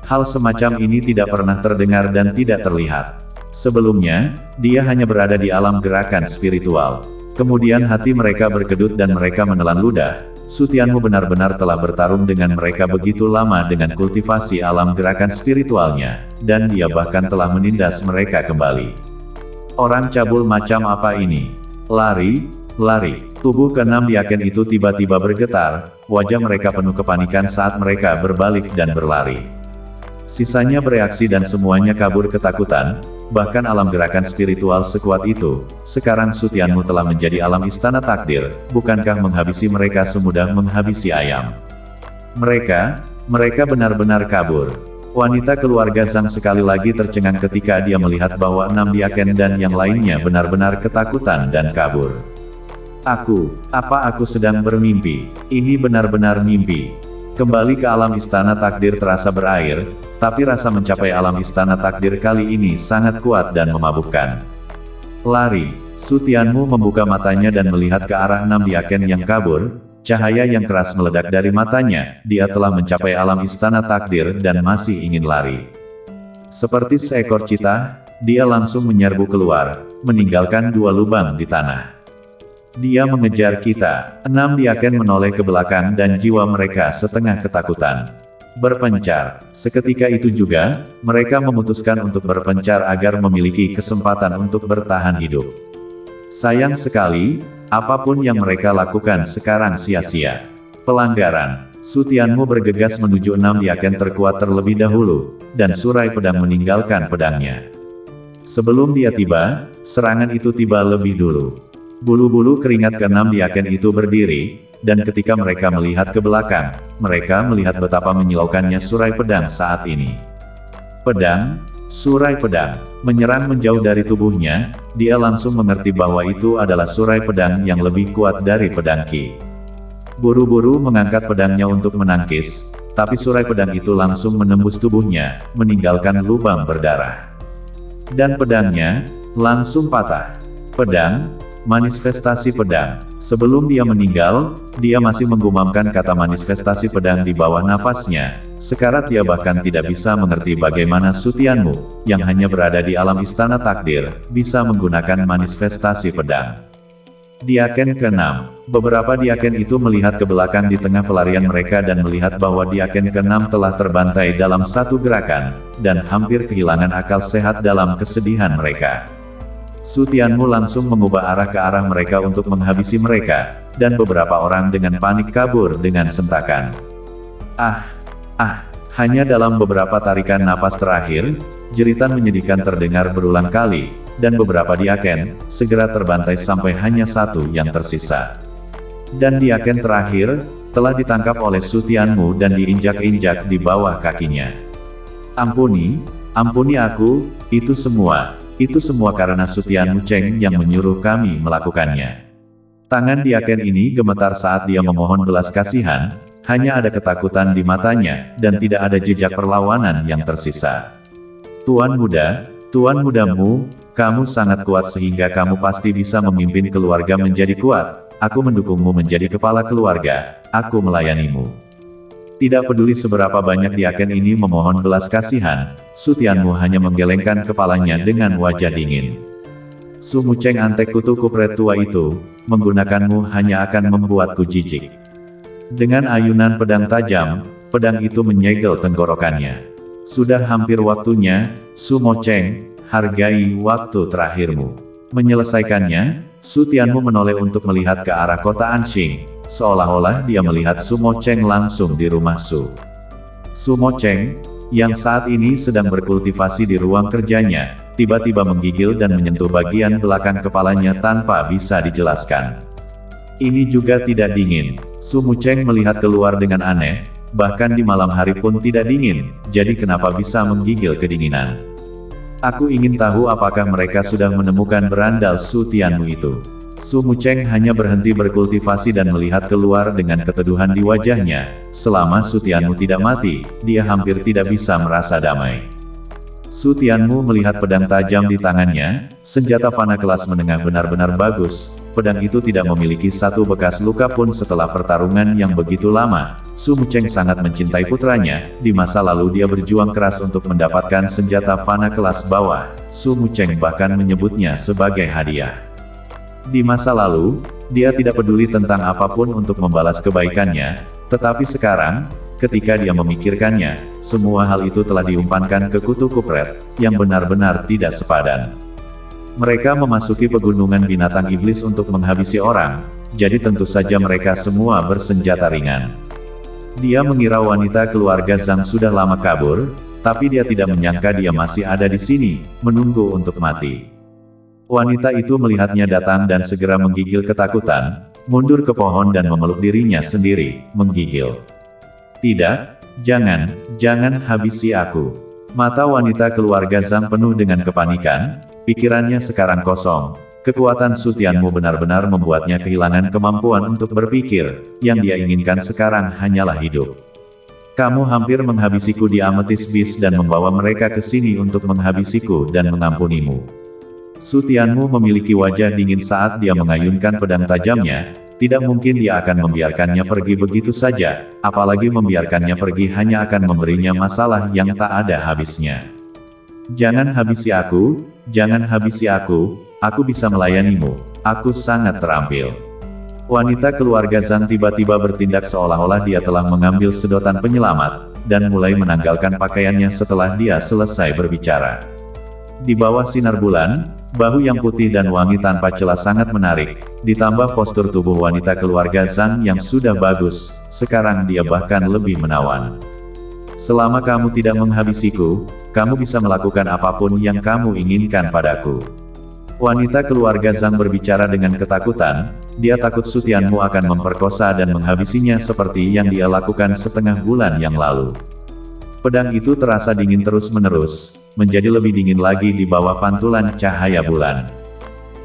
Hal semacam ini tidak pernah terdengar dan tidak terlihat. Sebelumnya, dia hanya berada di alam gerakan spiritual. Kemudian hati mereka berkedut dan mereka menelan ludah. Sutianmu benar-benar telah bertarung dengan mereka begitu lama dengan kultivasi alam gerakan spiritualnya, dan dia bahkan telah menindas mereka kembali. Orang cabul macam apa ini? Lari, lari. Tubuh ke-6 Diaken itu tiba-tiba bergetar, wajah mereka penuh kepanikan saat mereka berbalik dan berlari. Sisanya bereaksi dan semuanya kabur ketakutan, bahkan alam gerakan spiritual sekuat itu. Sekarang Sutianmu telah menjadi alam istana takdir, bukankah menghabisi mereka semudah menghabisi ayam? Mereka benar-benar kabur. Wanita keluarga Zhang sekali lagi tercengang ketika dia melihat bahwa 6 Diaken dan yang lainnya benar-benar ketakutan dan kabur. Apa aku sedang bermimpi? Ini benar-benar mimpi. Kembali ke alam istana takdir terasa berair, tapi rasa mencapai alam istana takdir kali ini sangat kuat dan memabukkan. Lari, Sutianmu membuka matanya dan melihat ke arah 6 Diaken yang kabur, cahaya yang keras meledak dari matanya, dia telah mencapai alam istana takdir dan masih ingin lari. Seperti seekor citah, dia langsung menyerbu keluar, meninggalkan 2 lubang di tanah. Dia mengejar kita. 6 Diaken menoleh ke belakang dan jiwa mereka setengah ketakutan. Berpencar. Seketika itu juga, mereka memutuskan untuk berpencar agar memiliki kesempatan untuk bertahan hidup. Sayang sekali, apapun yang mereka lakukan sekarang sia-sia. Pelanggaran. Sutianmu bergegas menuju 6 Diaken terkuat terlebih dahulu, dan Surai Pedang meninggalkan pedangnya. Sebelum dia tiba, serangan itu tiba lebih dulu. Bulu-bulu keringat ke-6 Diaken itu berdiri, dan ketika mereka melihat ke belakang, mereka melihat betapa menyilaukannya Surai Pedang saat ini. Surai Pedang, menyerang menjauh dari tubuhnya, dia langsung mengerti bahwa itu adalah Surai Pedang yang lebih kuat dari pedang Qi. Buru-buru mengangkat pedangnya untuk menangkis, tapi Surai Pedang itu langsung menembus tubuhnya, meninggalkan lubang berdarah. Dan pedangnya, langsung patah. Manifestasi pedang. Sebelum dia meninggal, dia masih menggumamkan kata manifestasi pedang di bawah nafasnya. Sekarat dia bahkan tidak bisa mengerti bagaimana Sutianmu, yang hanya berada di alam istana takdir, bisa menggunakan manifestasi pedang. Diaken ke-6. Beberapa Diaken itu melihat ke belakang di tengah pelarian mereka dan melihat bahwa Diaken ke-6 telah terbantai dalam satu gerakan, dan hampir kehilangan akal sehat dalam kesedihan mereka. Sutianmu langsung mengubah arah ke arah mereka untuk menghabisi mereka, dan beberapa orang dengan panik kabur dengan sentakan. Hanya dalam beberapa tarikan napas terakhir, jeritan menyedihkan terdengar berulang kali, dan beberapa Diaken segera terbantai sampai hanya 1 yang tersisa. Dan Diaken terakhir telah ditangkap oleh Sutianmu dan diinjak-injak di bawah kakinya. Ampuni aku, itu semua karena Sutianmu Cheng yang menyuruh kami melakukannya. Tangan Diaken ini gemetar saat dia memohon belas kasihan, hanya ada ketakutan di matanya, dan tidak ada jejak perlawanan yang tersisa. Tuan mudamu, kamu sangat kuat sehingga kamu pasti bisa memimpin keluarga menjadi kuat. Aku mendukungmu menjadi kepala keluarga, aku melayanimu. Tidak peduli seberapa banyak Diaken ini memohon belas kasihan, Sutianmu hanya menggelengkan kepalanya dengan wajah dingin. Sumu Cheng Antek kutu kupret tua itu, menggunakanmu hanya akan membuatku jijik. Dengan ayunan pedang tajam, pedang itu menyegel tenggorokannya. Sudah hampir waktunya, Sumo Cheng, hargai waktu terakhirmu. Menyelesaikannya, Sutianmu menoleh untuk melihat ke arah kota Anxing. Seolah-olah dia melihat Sumo Cheng langsung di rumah Su. Sumo Cheng, yang saat ini sedang berkultivasi di ruang kerjanya, tiba-tiba menggigil dan menyentuh bagian belakang kepalanya tanpa bisa dijelaskan. Ini juga tidak dingin. Su Mucheng melihat keluar dengan aneh, bahkan di malam hari pun tidak dingin, jadi kenapa bisa menggigil kedinginan? Aku ingin tahu apakah mereka sudah menemukan berandal Su Tianmu itu. Su Mucheng hanya berhenti berkultivasi dan melihat keluar dengan keteduhan di wajahnya. Selama Su Tianmu tidak mati, dia hampir tidak bisa merasa damai. Su Tianmu melihat pedang tajam di tangannya, senjata fana kelas menengah benar-benar bagus. Pedang itu tidak memiliki satu bekas luka pun setelah pertarungan yang begitu lama. Su Mucheng sangat mencintai putranya, di masa lalu dia berjuang keras untuk mendapatkan senjata fana kelas bawah. Su Mucheng bahkan menyebutnya sebagai hadiah. Di masa lalu, dia tidak peduli tentang apapun untuk membalas kebaikannya, tetapi sekarang, ketika dia memikirkannya, semua hal itu telah diumpankan ke kutu kupret, yang benar-benar tidak sepadan. Mereka memasuki pegunungan binatang iblis untuk menghabisi orang, jadi tentu saja mereka semua bersenjata ringan. Dia mengira wanita keluarga Zhang sudah lama kabur, tapi dia tidak menyangka dia masih ada di sini, menunggu untuk mati. Wanita itu melihatnya datang dan segera menggigil ketakutan, mundur ke pohon dan memeluk dirinya sendiri, menggigil. Tidak, jangan habisi aku. Mata wanita keluarga Zhang penuh dengan kepanikan, pikirannya sekarang kosong. Kekuatan Su Tianmu benar-benar membuatnya kehilangan kemampuan untuk berpikir, yang dia inginkan sekarang hanyalah hidup. Kamu hampir menghabisiku di Amethyst Beast dan membawa mereka ke sini untuk menghabisiku dan mengampunimu. Su Tianmu memiliki wajah dingin saat dia mengayunkan pedang tajamnya. Tidak mungkin dia akan membiarkannya pergi begitu saja, apalagi membiarkannya pergi hanya akan memberinya masalah yang tak ada habisnya. Jangan habisi aku bisa melayanimu, aku sangat terampil. Wanita keluarga Zhang tiba-tiba bertindak seolah-olah dia telah mengambil sedotan penyelamat, dan mulai menanggalkan pakaiannya setelah dia selesai berbicara. Di bawah sinar bulan, bahu yang putih dan wangi tanpa celah sangat menarik, ditambah postur tubuh wanita keluarga Zhang yang sudah bagus, sekarang dia bahkan lebih menawan. Selama kamu tidak menghabisiku, kamu bisa melakukan apapun yang kamu inginkan padaku. Wanita keluarga Zhang berbicara dengan ketakutan, dia takut Su Tianmu akan memperkosa dan menghabisinya seperti yang dia lakukan setengah bulan yang lalu. Pedang itu terasa dingin terus-menerus, menjadi lebih dingin lagi di bawah pantulan cahaya bulan.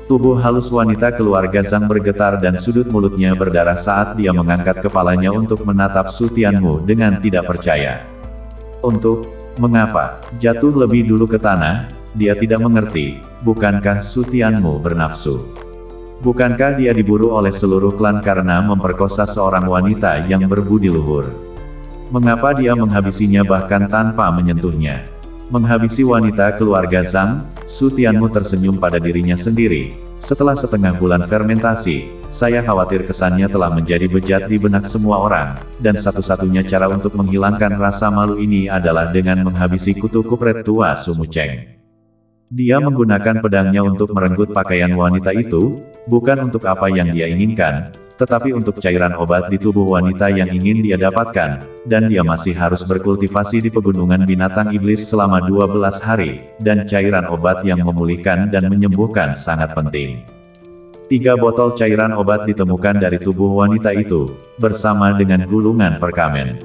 Tubuh halus wanita keluarga Zhang bergetar dan sudut mulutnya berdarah saat dia mengangkat kepalanya untuk menatap Su Tianmu dengan tidak percaya. Mengapa? Jatuh lebih dulu ke tanah, dia tidak mengerti, bukankah Su Tianmu bernafsu? Bukankah dia diburu oleh seluruh klan karena memperkosa seorang wanita yang berbudi luhur? Mengapa dia menghabisinya bahkan tanpa menyentuhnya? Menghabisi wanita keluarga Zhang, Su Tianmu tersenyum pada dirinya sendiri. Setelah setengah bulan fermentasi, saya khawatir kesannya telah menjadi bejat di benak semua orang, dan satu-satunya cara untuk menghilangkan rasa malu ini adalah dengan menghabisi kutu kupret tua Su Mucheng. Dia menggunakan pedangnya untuk merenggut pakaian wanita itu, bukan untuk apa yang dia inginkan, tetapi untuk cairan obat di tubuh wanita yang ingin dia dapatkan, dan dia masih harus berkultivasi di pegunungan binatang iblis selama 12 hari, dan cairan obat yang memulihkan dan menyembuhkan sangat penting. 3 botol cairan obat ditemukan dari tubuh wanita itu, bersama dengan gulungan perkamen.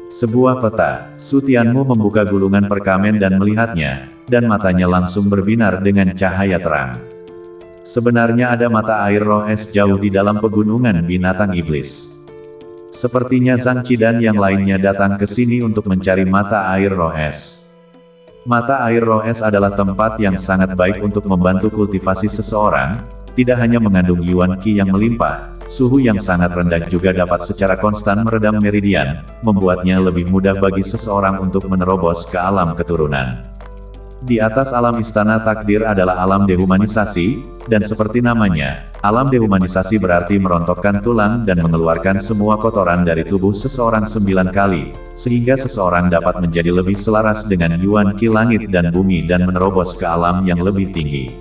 Sebuah peta, Su Tianmu membuka gulungan perkamen dan melihatnya, dan matanya langsung berbinar dengan cahaya terang. Sebenarnya ada mata air roh es jauh di dalam pegunungan binatang iblis. Sepertinya Zhang Qidan yang lainnya datang ke sini untuk mencari mata air roh es. Mata air roh es adalah tempat yang sangat baik untuk membantu kultivasi seseorang, tidak hanya mengandung yuan qi yang melimpah, suhu yang sangat rendah juga dapat secara konstan meredam meridian, membuatnya lebih mudah bagi seseorang untuk menerobos ke alam keturunan. Di atas alam istana takdir adalah alam dehumanisasi, dan seperti namanya, alam dehumanisasi berarti merontokkan tulang dan mengeluarkan semua kotoran dari tubuh seseorang 9 kali, sehingga seseorang dapat menjadi lebih selaras dengan yuan qi langit dan bumi dan menerobos ke alam yang lebih tinggi.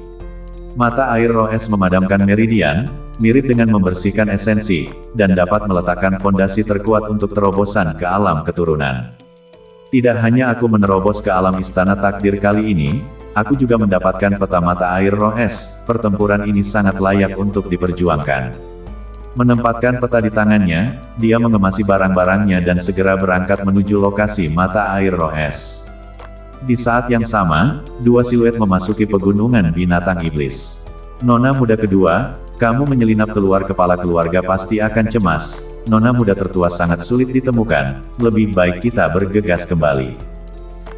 Mata air roh es memadamkan meridian, mirip dengan membersihkan esensi, dan dapat meletakkan fondasi terkuat untuk terobosan ke alam keturunan. Tidak hanya aku menerobos ke alam istana takdir kali ini, aku juga mendapatkan peta mata air roh es. Pertempuran ini sangat layak untuk diperjuangkan. Menempatkan peta di tangannya, dia mengemasi barang-barangnya dan segera berangkat menuju lokasi mata air roh es. Di saat yang sama, dua siluet memasuki pegunungan binatang iblis. Nona muda kedua, kamu menyelinap keluar kepala keluarga pasti akan cemas. Nona muda tertua sangat sulit ditemukan, lebih baik kita bergegas kembali.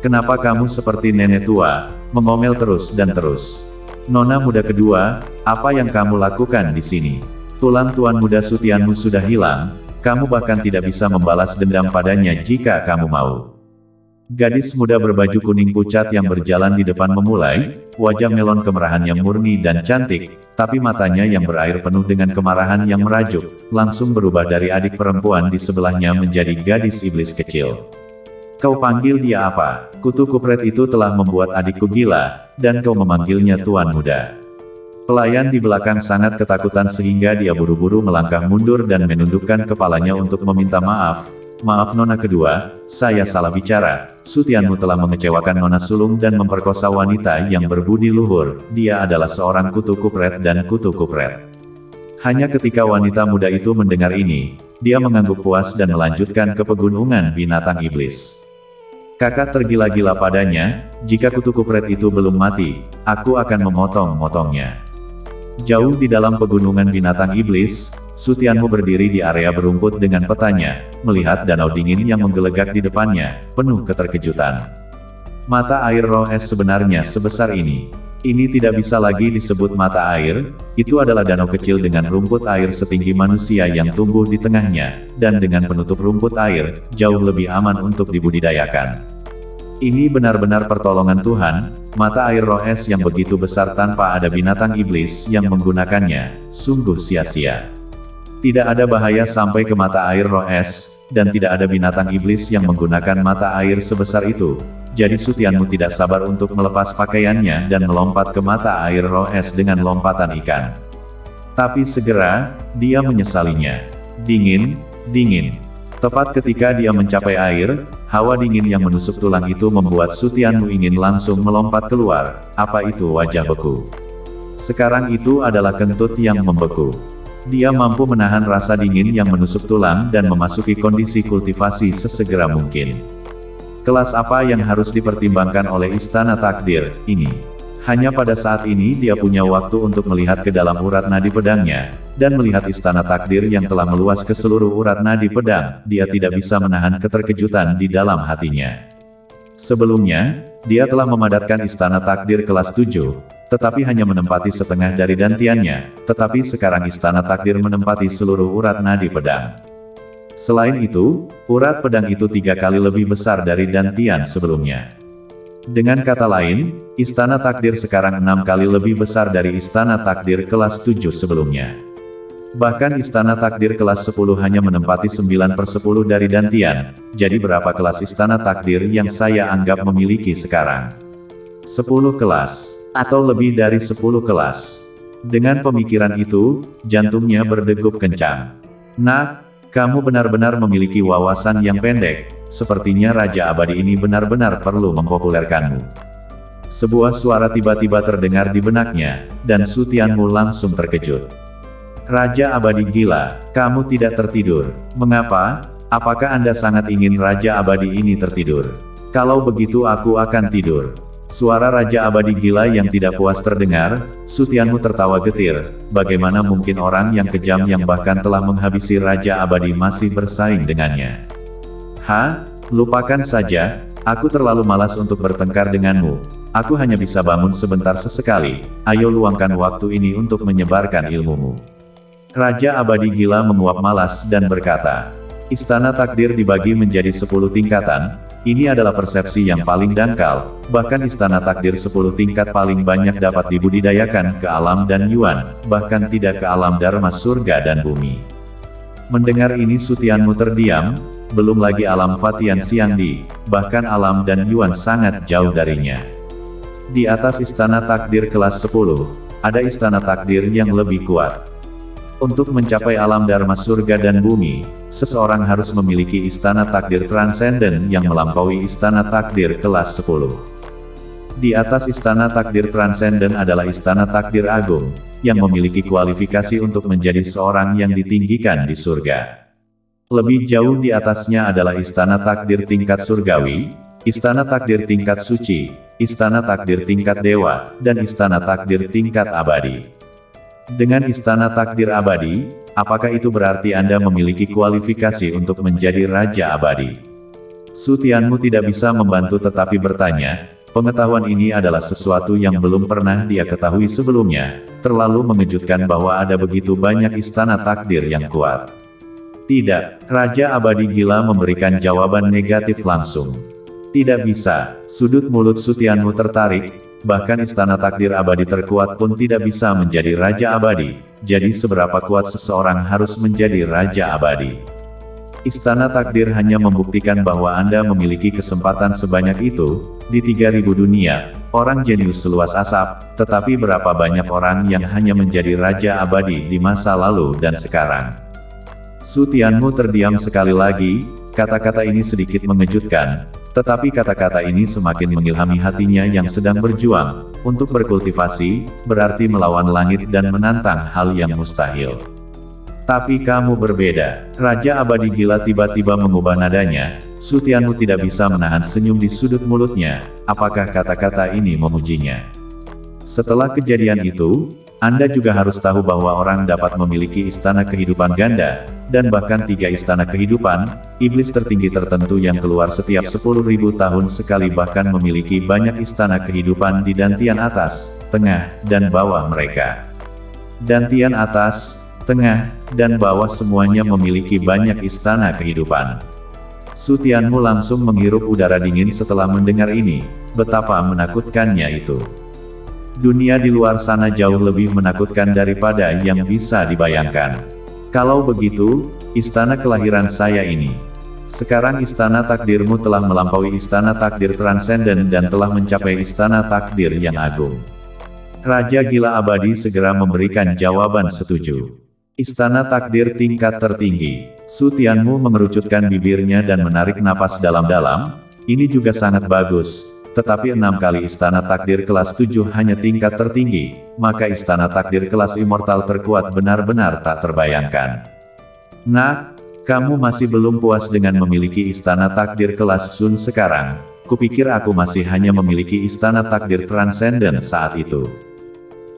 Kenapa kamu seperti nenek tua, mengomel terus dan terus? Nona muda kedua, apa yang kamu lakukan di sini? Tulang tuan muda Sutianmu sudah hilang, kamu bahkan tidak bisa membalas dendam padanya jika kamu mau. Gadis muda berbaju kuning pucat yang berjalan di depan memulai, wajah melon kemerahan yang murni dan cantik, tapi matanya yang berair penuh dengan kemarahan yang merajuk, langsung berubah dari adik perempuan di sebelahnya menjadi gadis iblis kecil. Kau panggil dia apa? Kutu kupret itu telah membuat adikku gila, dan kau memanggilnya tuan muda. Pelayan di belakang sangat ketakutan sehingga dia buru-buru melangkah mundur dan menundukkan kepalanya untuk meminta maaf. Maaf Nona kedua, saya salah bicara. Sutianmu telah mengecewakan Nona sulung dan memperkosa wanita yang berbudi luhur. Dia adalah seorang kutu kupret dan kutu kupret. Hanya ketika wanita muda itu mendengar ini, dia mengangguk puas dan melanjutkan ke pegunungan binatang iblis. Kakak tergila-gila padanya, jika kutu kupret itu belum mati, aku akan memotong-motongnya. Jauh di dalam pegunungan binatang iblis, Sutianmu berdiri di area berumput dengan petanya, melihat danau dingin yang menggelegak di depannya, penuh keterkejutan. Mata air roh es sebenarnya sebesar ini. Ini tidak bisa lagi disebut mata air, itu adalah danau kecil dengan rumput air setinggi manusia yang tumbuh di tengahnya, dan dengan penutup rumput air, jauh lebih aman untuk dibudidayakan. Ini benar-benar pertolongan Tuhan, mata air roh es yang begitu besar tanpa ada binatang iblis yang menggunakannya, sungguh sia-sia. Tidak ada bahaya sampai ke mata air roh es, dan tidak ada binatang iblis yang menggunakan mata air sebesar itu. Jadi Sutianmu tidak sabar untuk melepas pakaiannya dan melompat ke mata air roh es dengan lompatan ikan. Tapi segera, dia menyesalinya. Dingin, dingin. Tepat ketika dia mencapai air, hawa dingin yang menusuk tulang itu membuat Sutianmu ingin langsung melompat keluar. Apa itu wajah beku? Sekarang itu adalah kentut yang membeku. Dia mampu menahan rasa dingin yang menusuk tulang dan memasuki kondisi kultivasi sesegera mungkin. Kelas apa yang harus dipertimbangkan oleh Istana Takdir ini? Hanya pada saat ini dia punya waktu untuk melihat ke dalam urat nadi pedangnya, dan melihat Istana Takdir yang telah meluas ke seluruh urat nadi pedang, dia tidak bisa menahan keterkejutan di dalam hatinya. Sebelumnya, dia telah memadatkan Istana Takdir kelas 7, tetapi hanya menempati setengah dari dantiannya, tetapi sekarang Istana Takdir menempati seluruh urat nadi pedang. Selain itu, urat pedang itu 3 kali lebih besar dari dantian sebelumnya. Dengan kata lain, Istana Takdir sekarang 6 kali lebih besar dari Istana Takdir kelas 7 sebelumnya. Bahkan Istana Takdir kelas 10 hanya menempati 9/10 dari dantian, jadi berapa kelas Istana Takdir yang saya anggap memiliki sekarang? 10 kelas, atau lebih dari 10 kelas. Dengan pemikiran itu, jantungnya berdegup kencang. Nak, kamu benar-benar memiliki wawasan yang pendek, sepertinya Raja Abadi ini benar-benar perlu mempopulerkanmu. Sebuah suara tiba-tiba terdengar di benaknya, dan Sutianmu langsung terkejut. Raja Abadi gila, kamu tidak tertidur. Mengapa? Apakah Anda sangat ingin Raja Abadi ini tertidur? Kalau begitu aku akan tidur. Suara Raja Abadi gila yang tidak puas terdengar, Sutianmu tertawa getir. Bagaimana mungkin orang yang kejam yang bahkan telah menghabisi Raja Abadi masih bersaing dengannya? Lupakan saja, aku terlalu malas untuk bertengkar denganmu. Aku hanya bisa bangun sebentar sesekali, ayo luangkan waktu ini untuk menyebarkan ilmumu. Raja Abadi gila menguap malas dan berkata, Istana Takdir dibagi menjadi 10 tingkatan, ini adalah persepsi yang paling dangkal, bahkan Istana Takdir 10 tingkat paling banyak dapat dibudidayakan ke alam dan yuan, bahkan tidak ke alam dharma surga dan bumi. Mendengar ini Sutianmu terdiam, belum lagi alam Fatian Xiangdi, bahkan alam dan yuan sangat jauh darinya. Di atas Istana Takdir kelas 10, ada Istana Takdir yang lebih kuat. Untuk mencapai alam dharma surga dan bumi, seseorang harus memiliki istana takdir transenden yang melampaui istana takdir kelas 10. Di atas istana takdir transenden adalah istana takdir agung, yang memiliki kualifikasi untuk menjadi seorang yang ditinggikan di surga. Lebih jauh di atasnya adalah istana takdir tingkat surgawi, istana takdir tingkat suci, istana takdir tingkat dewa, dan istana takdir tingkat abadi. Dengan istana takdir abadi, apakah itu berarti Anda memiliki kualifikasi untuk menjadi raja abadi? Su Tianmu tidak bisa membantu tetapi bertanya, pengetahuan ini adalah sesuatu yang belum pernah dia ketahui sebelumnya, terlalu mengejutkan bahwa ada begitu banyak istana takdir yang kuat. Tidak, Raja Abadi Gila memberikan jawaban negatif langsung. Tidak bisa, sudut mulut Su Tianmu tertarik. Bahkan istana takdir abadi terkuat pun tidak bisa menjadi raja abadi. Jadi seberapa kuat seseorang harus menjadi raja abadi? Istana takdir hanya membuktikan bahwa Anda memiliki kesempatan sebanyak itu. Di 3000 dunia, orang jenius seluas asap, tetapi berapa banyak orang yang hanya menjadi raja abadi di masa lalu dan sekarang? Su Tianmu terdiam sekali lagi. Kata-kata ini sedikit mengejutkan, tetapi kata-kata ini semakin mengilhami hatinya yang sedang berjuang untuk berkultivasi, berarti melawan langit dan menantang hal yang mustahil. Tapi kamu berbeda. Raja Abadi Gila tiba-tiba mengubah nadanya. Su Tianmu tidak bisa menahan senyum di sudut mulutnya. Apakah kata-kata ini memujinya? Setelah kejadian itu, Anda juga harus tahu bahwa orang dapat memiliki istana kehidupan ganda, dan bahkan 3 istana kehidupan, iblis tertinggi tertentu yang keluar setiap 10.000 tahun sekali bahkan memiliki banyak istana kehidupan di dantian atas, tengah, dan bawah mereka. Dantian atas, tengah, dan bawah semuanya memiliki banyak istana kehidupan. Su Tianmu langsung menghirup udara dingin setelah mendengar ini, betapa menakutkannya itu. Dunia di luar sana jauh lebih menakutkan daripada yang bisa dibayangkan. Kalau begitu, istana kelahiran saya ini. Sekarang istana takdirmu telah melampaui istana takdir transenden dan telah mencapai istana takdir yang agung. Raja Gila Abadi segera memberikan jawaban setuju. Istana takdir tingkat tertinggi. Su Tianmu mengerucutkan bibirnya dan menarik napas dalam-dalam. Ini juga sangat bagus. Tetapi 6 kali istana takdir kelas 7 hanya tingkat tertinggi, maka istana takdir kelas immortal terkuat benar-benar tak terbayangkan. Nak, kamu masih belum puas dengan memiliki istana takdir kelas Sun sekarang. Kupikir aku masih hanya memiliki istana takdir transenden saat itu.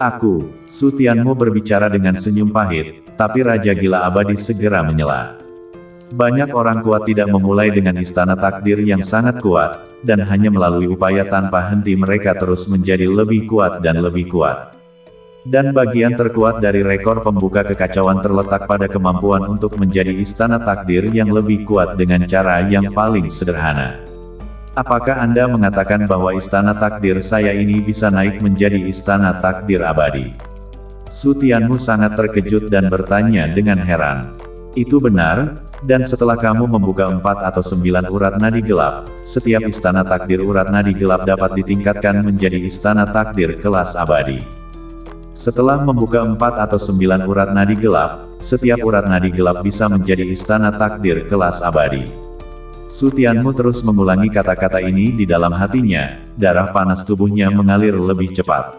Aku, Su Tianmu berbicara dengan senyum pahit, tapi Raja Gila Abadi segera menyela. Banyak orang kuat tidak memulai dengan istana takdir yang sangat kuat, dan hanya melalui upaya tanpa henti mereka terus menjadi lebih kuat dan lebih kuat. Dan bagian terkuat dari rekor pembuka kekacauan terletak pada kemampuan untuk menjadi istana takdir yang lebih kuat dengan cara yang paling sederhana. Apakah Anda mengatakan bahwa istana takdir saya ini bisa naik menjadi istana takdir abadi? Su Tianmu sangat terkejut dan bertanya dengan heran. Itu benar, dan setelah kamu membuka 4 atau 9 urat nadi gelap, setiap istana takdir urat nadi gelap dapat ditingkatkan menjadi istana takdir kelas abadi. Setelah membuka 4 atau 9 urat nadi gelap, setiap urat nadi gelap bisa menjadi istana takdir kelas abadi. Su Tianmu terus mengulangi kata-kata ini di dalam hatinya, darah panas tubuhnya mengalir lebih cepat.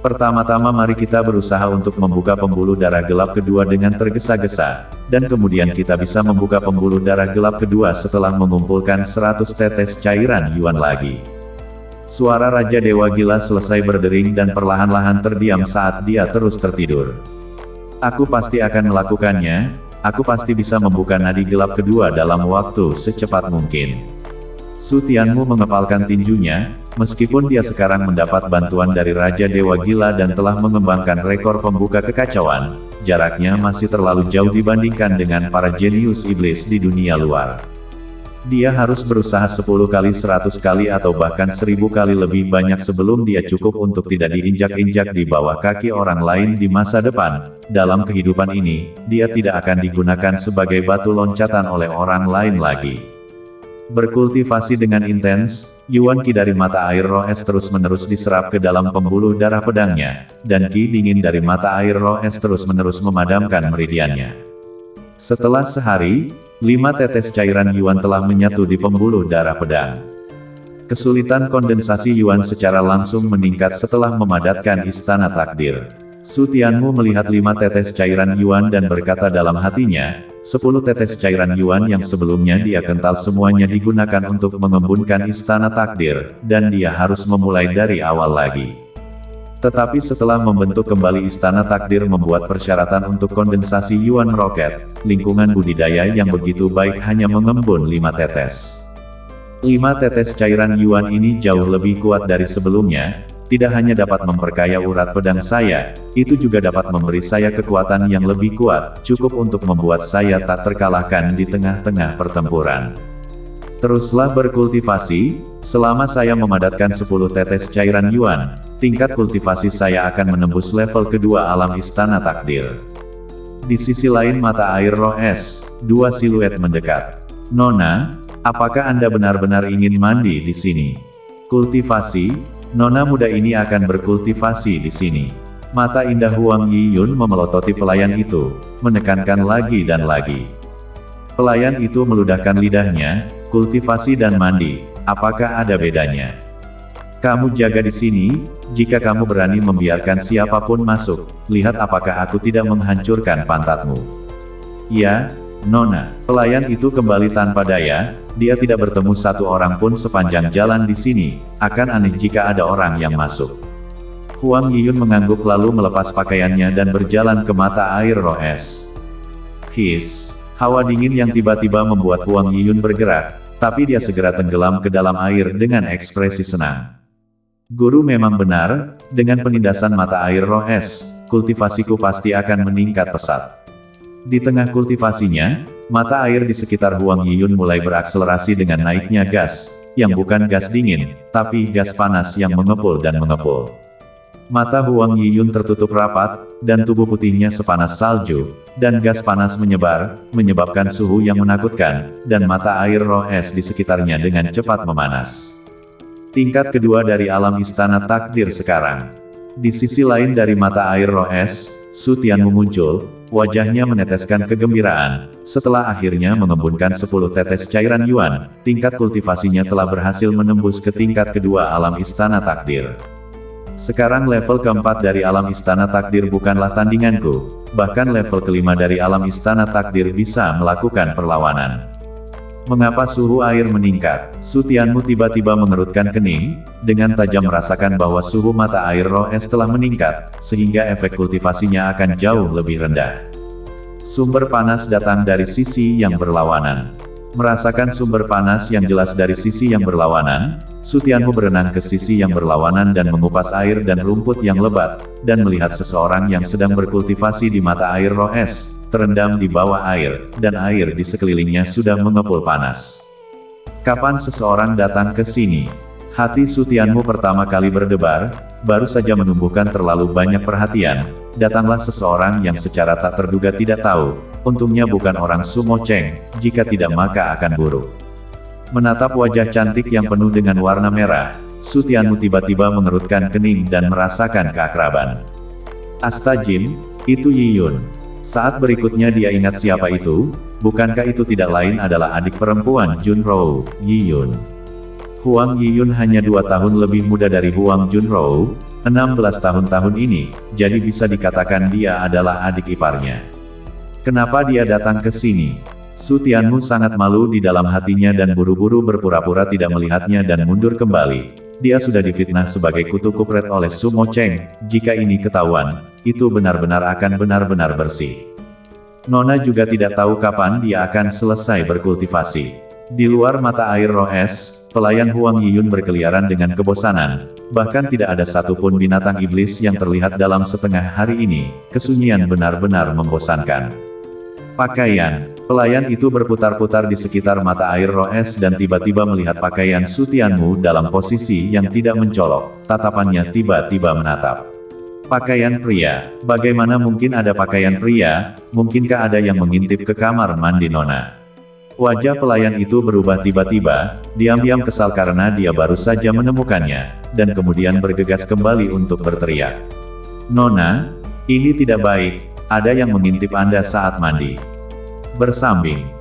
Pertama-tama mari kita berusaha untuk membuka pembuluh darah gelap kedua dengan tergesa-gesa, dan kemudian kita bisa membuka pembuluh darah gelap kedua setelah mengumpulkan 100 tetes cairan yuan lagi. Suara Raja Dewa Gila selesai berdering dan perlahan-lahan terdiam saat dia terus tertidur. Aku pasti akan melakukannya, aku pasti bisa membuka nadi gelap kedua dalam waktu secepat mungkin. Su Tianmu mengepalkan tinjunya, meskipun dia sekarang mendapat bantuan dari Raja Dewa Gila dan telah mengembangkan rekor pembuka kekacauan, jaraknya masih terlalu jauh dibandingkan dengan para jenius iblis di dunia luar. Dia harus berusaha 10 kali 100 kali atau bahkan 1000 kali lebih banyak sebelum dia cukup untuk tidak diinjak-injak di bawah kaki orang lain di masa depan. Dalam kehidupan ini, dia tidak akan digunakan sebagai batu loncatan oleh orang lain lagi. Berkultivasi dengan intens, Yuan Qi dari mata air roh es terus-menerus diserap ke dalam pembuluh darah pedangnya, dan Qi dingin dari mata air roh es terus-menerus memadamkan meridiannya. Setelah sehari, 5 tetes cairan Yuan telah menyatu di pembuluh darah pedang. Kesulitan kondensasi Yuan secara langsung meningkat setelah memadatkan istana takdir. Su Tianmu melihat 5 tetes cairan Yuan dan berkata dalam hatinya, 10 tetes cairan Yuan yang sebelumnya dia kental semuanya digunakan untuk mengembunkan istana takdir, dan dia harus memulai dari awal lagi. Tetapi setelah membentuk kembali istana takdir membuat persyaratan untuk kondensasi Yuan roket, lingkungan budidaya yang begitu baik hanya mengembun 5 tetes. 5 tetes cairan Yuan ini jauh lebih kuat dari sebelumnya. Tidak hanya dapat memperkaya urat pedang saya, itu juga dapat memberi saya kekuatan yang lebih kuat, cukup untuk membuat saya tak terkalahkan di tengah-tengah pertempuran. Teruslah berkultivasi, selama saya memadatkan 10 tetes cairan Yuan, tingkat kultivasi saya akan menembus level kedua alam istana takdir. Di sisi lain mata air roh es, 2 siluet mendekat. Nona, apakah Anda benar-benar ingin mandi di sini? Kultivasi? Nona muda ini akan berkultivasi di sini. Mata indah Huang Yiyun memelototi pelayan itu, menekankan lagi dan lagi. Pelayan itu meludahkan lidahnya, kultivasi dan mandi, apakah ada bedanya? Kamu jaga di sini, jika kamu berani membiarkan siapapun masuk, lihat apakah aku tidak menghancurkan pantatmu. Ya, Nona. Pelayan itu kembali tanpa daya, dia tidak bertemu satu orang pun sepanjang jalan di sini, akan aneh jika ada orang yang masuk. Huang Yiyun mengangguk lalu melepas pakaiannya dan berjalan ke mata air roh es. Hawa dingin yang tiba-tiba membuat Huang Yiyun bergerak, tapi dia segera tenggelam ke dalam air dengan ekspresi senang. Guru memang benar, dengan penindasan mata air roh es, kultivasiku pasti akan meningkat pesat. Di tengah kultivasinya, mata air di sekitar Huang Yiyun mulai berakselerasi dengan naiknya gas, yang bukan gas dingin, tapi gas panas yang mengepul dan mengepul. Mata Huang Yiyun tertutup rapat, dan tubuh putihnya sepanas salju, dan gas panas menyebar, menyebabkan suhu yang menakutkan, dan mata air roh es di sekitarnya dengan cepat memanas. Tingkat kedua dari alam istana takdir sekarang. Di sisi lain dari mata air roh es, Su Tianmu muncul, wajahnya meneteskan kegembiraan, setelah akhirnya mengembunkan 10 tetes cairan Yuan, tingkat kultivasinya telah berhasil menembus ke tingkat kedua alam istana takdir. Sekarang level keempat dari alam istana takdir bukanlah tandinganku, bahkan level kelima dari alam istana takdir bisa melakukan perlawanan. Mengapa suhu air meningkat? Su Tianmu tiba-tiba mengerutkan kening, dengan tajam merasakan bahwa suhu mata air roh es telah meningkat, sehingga efek kultivasinya akan jauh lebih rendah. Sumber panas datang dari sisi yang berlawanan. Merasakan sumber panas yang jelas dari sisi yang berlawanan, Su Tianmu berenang ke sisi yang berlawanan dan mengupas air dan rumput yang lebat, dan melihat seseorang yang sedang berkultivasi di mata air roh es, terendam di bawah air, dan air di sekelilingnya sudah mengepul panas. Kapan seseorang datang ke sini? Hati Su Tianmu pertama kali berdebar, baru saja menumbuhkan terlalu banyak perhatian, datanglah seseorang yang secara tak terduga tidak tahu, untungnya bukan orang Sumo Cheng, jika tidak maka akan buruk. Menatap wajah cantik yang penuh dengan warna merah, Su Tianmu tiba-tiba mengerutkan kening dan merasakan keakraban. Astajim, itu Yiyun. Saat berikutnya dia ingat siapa itu, bukankah itu tidak lain adalah adik perempuan Junrou, Yiyun. Huang Yiyun hanya 2 tahun lebih muda dari Huang Junrou, 16 tahun ini, jadi bisa dikatakan dia adalah adik iparnya. Kenapa dia datang ke sini? Su Tianmu sangat malu di dalam hatinya dan buru-buru berpura-pura tidak melihatnya dan mundur kembali. Dia sudah difitnah sebagai kutu kupret oleh Sumo Cheng, jika ini ketahuan, itu benar-benar akan benar-benar bersih. Nona juga tidak tahu kapan dia akan selesai berkultivasi. Di luar mata air roh es, pelayan Huang Yiyun berkeliaran dengan kebosanan, bahkan tidak ada satupun binatang iblis yang terlihat dalam setengah hari ini, kesunyian benar-benar membosankan. Pakaian, pelayan itu berputar-putar di sekitar mata air roh es dan tiba-tiba melihat pakaian Su Tianmu dalam posisi yang tidak mencolok, tatapannya tiba-tiba menatap. Pakaian pria, bagaimana mungkin ada pakaian pria, mungkinkah ada yang mengintip ke kamar mandi Nona? Wajah pelayan itu berubah tiba-tiba, diam-diam kesal karena dia baru saja menemukannya, dan kemudian bergegas kembali untuk berteriak. "Nona, ini tidak baik, ada yang mengintip Anda saat mandi." Bersambing.